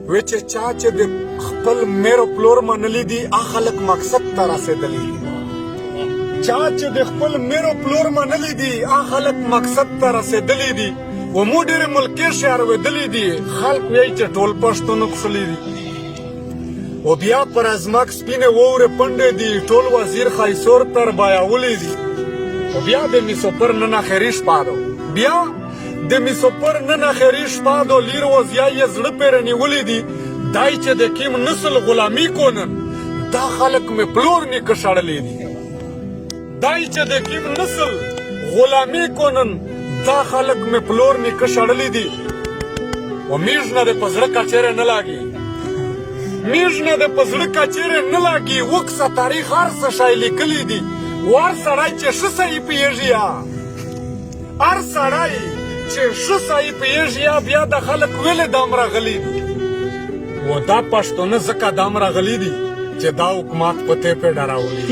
وی چې چا چې د خپل میر او پلور منلی دي هغه خلک مقصد ته رسېدلی دي چا چې د خپل میر او پلور منلی دي هغه خلک مقصد ته رسېدلی دي و مو ډېرې ملکي شاروېدلی دي خلک وایي چې ټول پښتون کښلي دي و بیا پر ازمک سپینې واورې پنډې دي ټول وزیر خایسور تر بایاولی دي و بیا د میسوپر نن اخري شپه ده بیا د میسوپر نن اخري شپه ده لیر وزیا یې زړه پرې نیولي دي دای چې د کیم نسل غلامي کونن دا خلک مې پلور نیکه شړلی دي دای چې د کیم نسل غلامي کونن دا خلک مې پلور نیکه شړلی دي و میژ نه د په زړه کچېرې نه لاګي میژ نه د په زړه کچېرې نه لاګي وکسه تاریخ هر څه شی لیکلی دي و هر سړی چې ښه صحیح پوهېږي هر سړی چې ښه صحیح پوهېږي بیا د خلک ولې دام راغلی دي و دا پښتونه ځکه دام راغلی دي چې دا حکومت په تی پې ډراولي